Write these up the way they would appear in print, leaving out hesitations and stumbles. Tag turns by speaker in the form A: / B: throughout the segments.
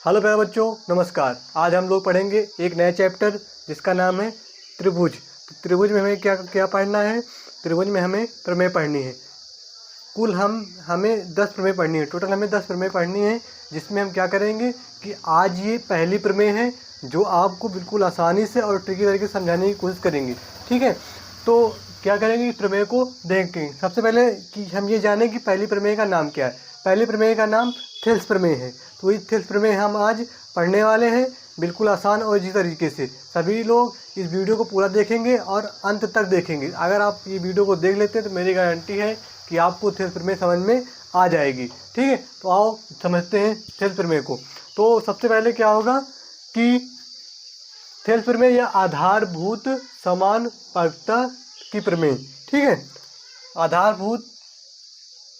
A: Hello प्यारे बच्चों, नमस्कार। आज हम लोग पढ़ेंगे एक नया चैप्टर जिसका नाम है त्रिभुज। तो त्रिभुज में हमें क्या क्या पढ़ना है? त्रिभुज में हमें प्रमेय पढ़नी है। कुल हमें 10 प्रमेय पढ़नी है। टोटल हमें 10 प्रमेय पढ़नी है, जिसमें हम क्या करेंगे कि आज ये पहली प्रमेय है जो आपको बिल्कुल आसानी से और ट्रिकी तरीके से समझाने की कोशिश करेंगे। ठीक है, तो क्या करेंगे, इस प्रमेय को देखेंगे। सबसे पहले कि हम ये जानें कि पहली प्रमेय का नाम क्या है। पहली प्रमेय का नाम थेल्स प्रमेय है। तो इस थेल्स प्रमेय हम आज पढ़ने वाले हैं, बिल्कुल आसान और इजी तरीके से। सभी लोग इस वीडियो को पूरा देखेंगे और अंत तक देखेंगे। अगर आप ये वीडियो को देख लेते हैं तो मेरी गारंटी है कि आपको थेल्स प्रमेय समझ में आ जाएगी। ठीक है, तो आओ समझते हैं थेल्स प्रमेय को। तो सबसे पहले क्या होगा कि थेल्स प्रमेय या आधारभूत समानुपातिकता की प्रमेय। ठीक है, आधारभूत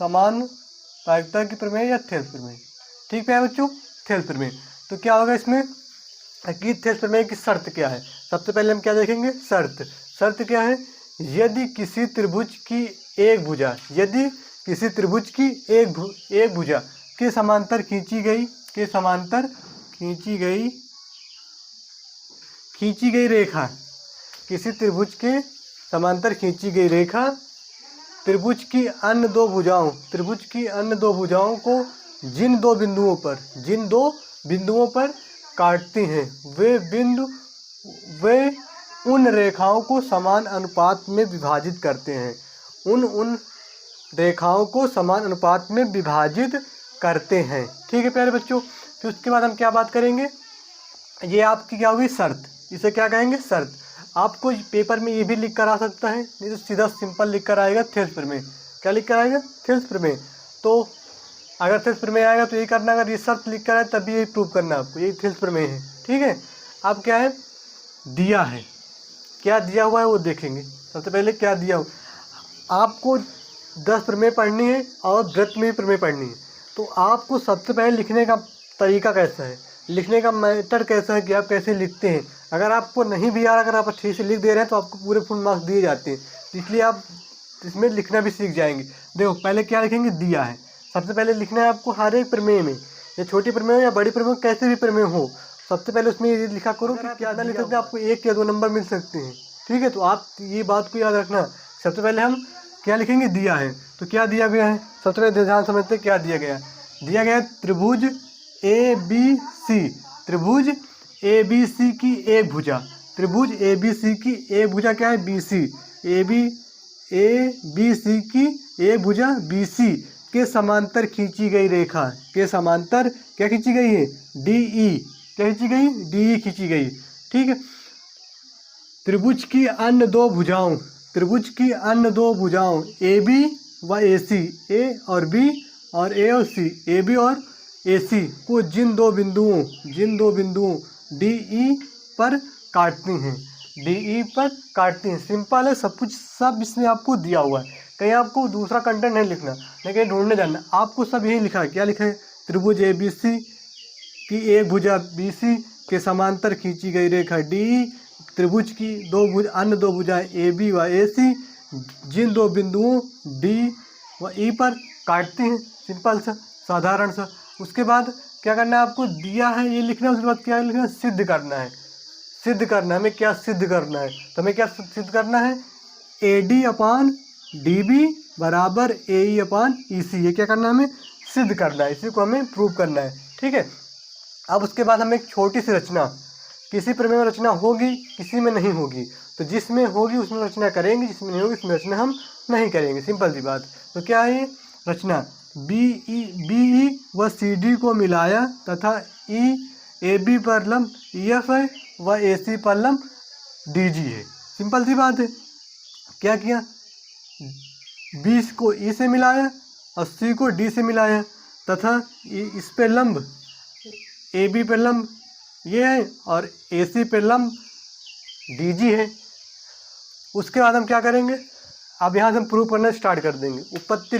A: समानुपातिकता की प्रमेय या थेल्स प्रमेय। ठीक है बच्चों, थेल्स प्रमेय। तो क्या होगा इसमें कि थेल्स प्रमेय की शर्त क्या है। सबसे पहले हम क्या देखेंगे, शर्त क्या है। यदि किसी त्रिभुज की एक भुजा एक भुजा के समांतर खींची गई रेखा, किसी त्रिभुज के समांतर खींची गई रेखा त्रिभुज की अन्य दो भुजाओं को जिन दो बिंदुओं पर काटती हैं, वे उन रेखाओं को समान अनुपात में विभाजित करते हैं। ठीक है प्यारे बच्चों, फिर उसके बाद हम क्या बात करेंगे, ये आपकी क्या होगी शर्त। इसे क्या कहेंगे, शर्त। आपको पेपर में ये भी लिख कर आ सकता है, नहीं तो सीधा सिंपल लिख कर आएगा थेल्स प्रमेय। क्या लिख कर आएगा, थेल्स प्रमेय। तो अगर थेल्स प्रमेय आएगा तो ये करना, अगर ये शर्त लिख कर आए तभी ये प्रूव करना आपको, ये थेल्स प्रमेय है। ठीक है, अब क्या है, दिया है, क्या दिया हुआ है वो देखेंगे। सबसे पहले क्या दिया हुआ, आपको 10 प्रमेय पढ़नी है और वृत्त में भी प्रमेय पढ़नी है। तो आपको सबसे पहले लिखने का तरीका कैसा है, लिखने का मेथड कैसा है कि आप कैसे लिखते हैं। अगर आपको नहीं भी आ रहा, अगर आप ठीक से लिख दे रहे हैं तो आपको पूरे फुल मार्क्स दिए जाते हैं। इसलिए आप इसमें लिखना भी सीख जाएंगे। देखो पहले क्या लिखेंगे, दिया है। सबसे पहले लिखना है आपको हर एक प्रमेय में, या छोटी प्रमेय हो या बड़ी प्रमेय हो, कैसे भी प्रमेय हो, सबसे पहले उसमें ये लिखा करो कि क्या लिख सकते हैं, आपको 1 या 2 नंबर मिल सकते हैं। ठीक है, तो आप ये बात को याद रखना। सबसे पहले हम क्या लिखेंगे, दिया है। तो क्या दिया गया है, सबसे पहले ध्यान समझते हैं क्या दिया गया है। त्रिभुज ABC की एक भुजा, क्या है, BC। ABC की एक भुजा BC के समांतर खींची गई रेखा, के समांतर क्या खींची गई है, DE। क्या खींची गई, DE खींची गई। ठीक है, त्रिभुज की अन्य दो भुजाओं AB व AC, A और B और A और C, AB और AC को जिन दो बिंदुओं DE पर काटती हैं। सिंपल है, सब कुछ, सब इसमें आपको दिया हुआ है। कहीं आपको दूसरा कंटेंट नहीं लिखना, नहीं कहीं ढूंढने जाना, आपको सब यही लिखा है। क्या लिखा है, त्रिभुज ABC की एक भुजा BC के समांतर खींची गई रेखा DE, त्रिभुज की अन्य दो भुजाएं AB व AC जिन दो बिंदुओं D व E पर काटते हैं। सिंपल सा, साधारण सा। उसके बाद क्या करना है, आपको दिया है ये लिखना है। उसके बाद क्या लिखना है, सिद्ध करना है। हमें क्या सिद्ध करना है, तो हमें क्या सिद्ध करना है, AD/DB बराबर AE/EC। ये क्या करना है, हमें सिद्ध करना है, इसी को हमें प्रूव करना है। ठीक है, अब उसके बाद हम एक छोटी सी रचना, किसी प्रमेय में रचना होगी, किसी में नहीं होगी। तो जिसमें होगी उसमें रचना करेंगे, जिसमें नहीं होगी उसमें रचना हम नहीं करेंगे। सिंपल सी बात। तो क्या है रचना, BE व CD को मिलाया तथा AB पर लंब EF है व AC पर लंब DG है। सिंपल सी बात है। क्या किया, 20 को E से मिलाया और C को D से मिलाया तथा इस पे लंब AB पे लंब ये है और AC पे लंब DG है। उसके बाद हम क्या करेंगे, अब यहाँ से हम प्रूव करना स्टार्ट कर देंगे। उत्पत्ति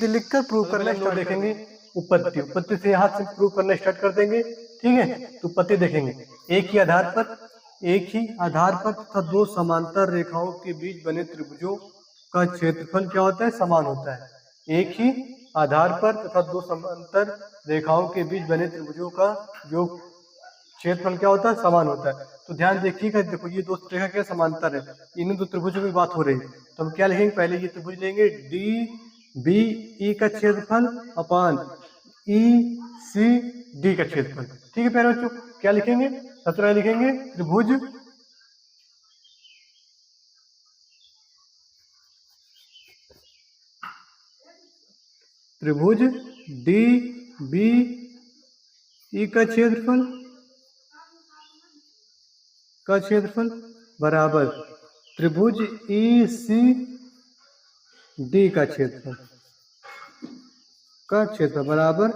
A: लिखकर प्रूव करना स्टार्ट देखेंगे। उत्पत्ति से यहाँ से प्रूव करना स्टार्ट कर देंगे। ठीक है, तो उत्पत्ति देखेंगे। एक ही आधार पर तथा दो समांतर रेखाओं के बीच बने त्रिभुजों का क्षेत्रफल क्या होता है, समान होता है। एक ही आधार पर तथा दो समांतर रेखाओं के बीच बने त्रिभुजों का जो क्षेत्रफल क्या होता है, समान होता है। तो ध्यान देखिएगा, देखो ये दो रेखा क्या समांतर है, इन दो त्रिभुजों की बात हो रही है। तो हम क्या लिखेंगे, पहले ये त्रिभुज लेंगे डी बी ई का क्षेत्रफल अपान ई सी डी का क्षेत्रफल। ठीक है प्यारे बच्चों, क्या लिखेंगे, सबसे पहले लिखेंगे त्रिभुज डी बी ई का क्षेत्रफल बराबर त्रिभुज ई सी डी का क्षेत्रफल बराबर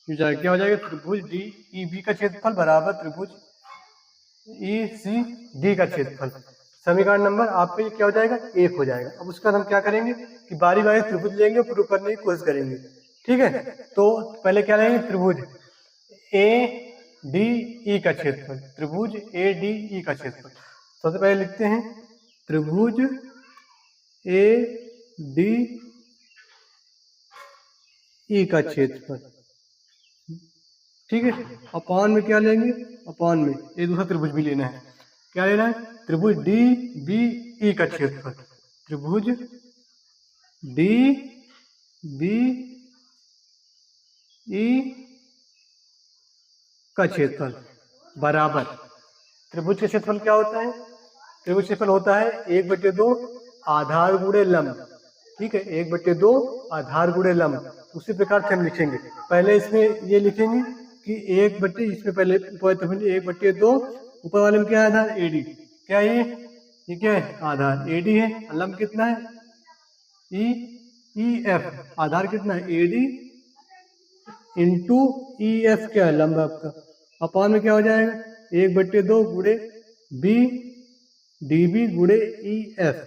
A: क्या हो जाएगा, त्रिभुज डी ई बी का क्षेत्रफल बराबर त्रिभुज ई सी डी का क्षेत्रफल। समीकरण नंबर आपका ये क्या हो जाएगा, 1 हो जाएगा। अब उसके बाद हम क्या करेंगे कि बारी बारी त्रिभुज लेंगे और प्रूव करने की कोशिश करेंगे। ठीक है, तो पहले क्या लेंगे, त्रिभुज ए डी ई का क्षेत्रफल, त्रिभुज ए डी ई का क्षेत्रफल। सबसे पहले लिखते हैं त्रिभुज ए डी ई का क्षेत्रफल। ठीक है, अपान में क्या लेंगे, अपान में एक दूसरा त्रिभुज भी लेना है। क्या लेना है, त्रिभुज डी बी ई का क्षेत्रफल, त्रिभुज डी बी ई का क्षेत्रफल बराबर त्रिभुज का क्षेत्रफल क्या होता है, त्रिभुज क्षेत्रफल होता है 1/2 आधार गुणे लंब। ठीक है, 1/2 आधार गुणे लंब। उसी प्रकार से हम लिखेंगे, पहले इसमें ये लिखेंगे कि इसमें पहले 1/2, ऊपर वाले में क्या है, आधार एडी। क्या ये क्या है, आधार एडी है। लंब कितना है, ई एफ। आधार कितना है, एडी इंटू ई एफ क्या है, लंब आपका। अपान में क्या हो जाएगा, 1/2 गुणे बी डी बी गुणे ई एफ।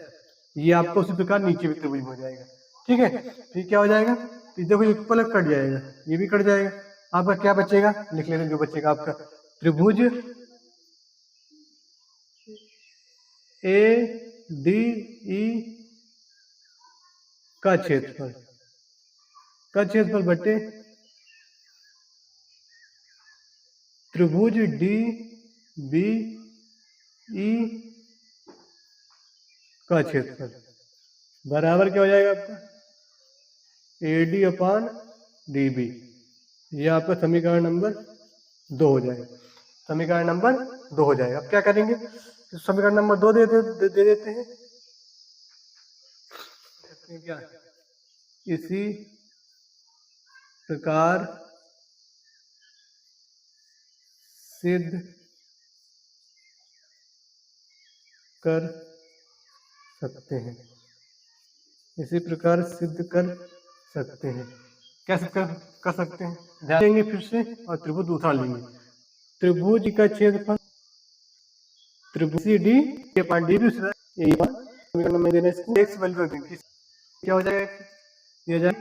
A: ये आपको उसी प्रकार नीचे भी त्रिभुज हो जाएगा। ठीक है, फिर क्या हो जाएगा, देखो ये पलक कट जाएगा, ये भी कट जाएगा। आपका क्या बचेगा, लिख लेना जो बचेगा आपका, त्रिभुज ए डी ई का क्षेत्रफल बटे त्रिभुज डी बी ई का क्षेत्रफल बराबर क्या हो जाएगा आपका, A D upon D B. ये आपका समीकरण नंबर 2 हो जाएगा, समीकरण नंबर 2 हो जाएगा। अब क्या करेंगे, तो समीकरण नंबर 2 दे देते हैं। क्या, इसी प्रकार सिद्ध कर सकते हैं, इसी प्रकार सिद्ध कर सकते हैं। कैसे कर सकते हैं, ध्यान देंगे फिर से, और त्रिभुज दूसरा लेंगे, त्रिभुज का क्षेत्रफल त्रिभुज डी अपान डी बी में देना, इसको एक्स वैल्यू रख देंगे। क्या हो जाएगा, दिया जाए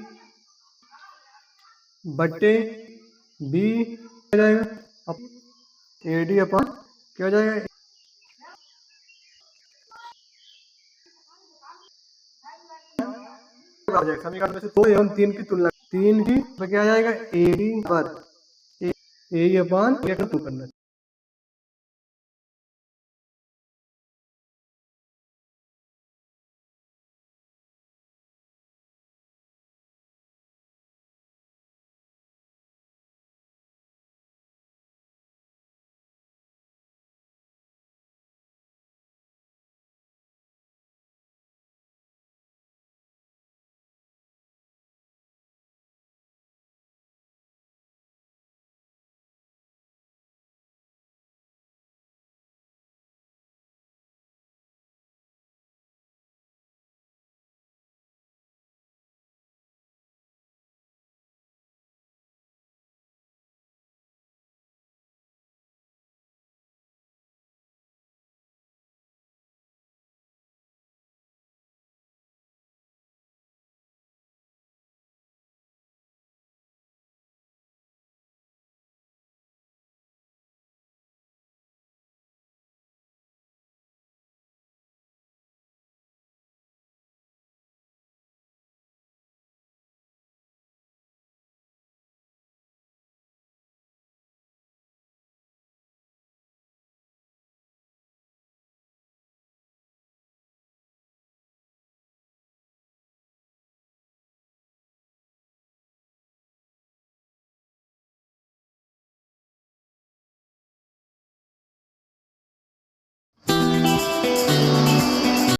A: बट्टे बी हो जाएगा ए डी अपान क्या हो जाएगा, समीकरण में से 2 एवं 3 की तुलना, 3 की तो क्या आ जाएगा, ए डी पर ए अपान करना।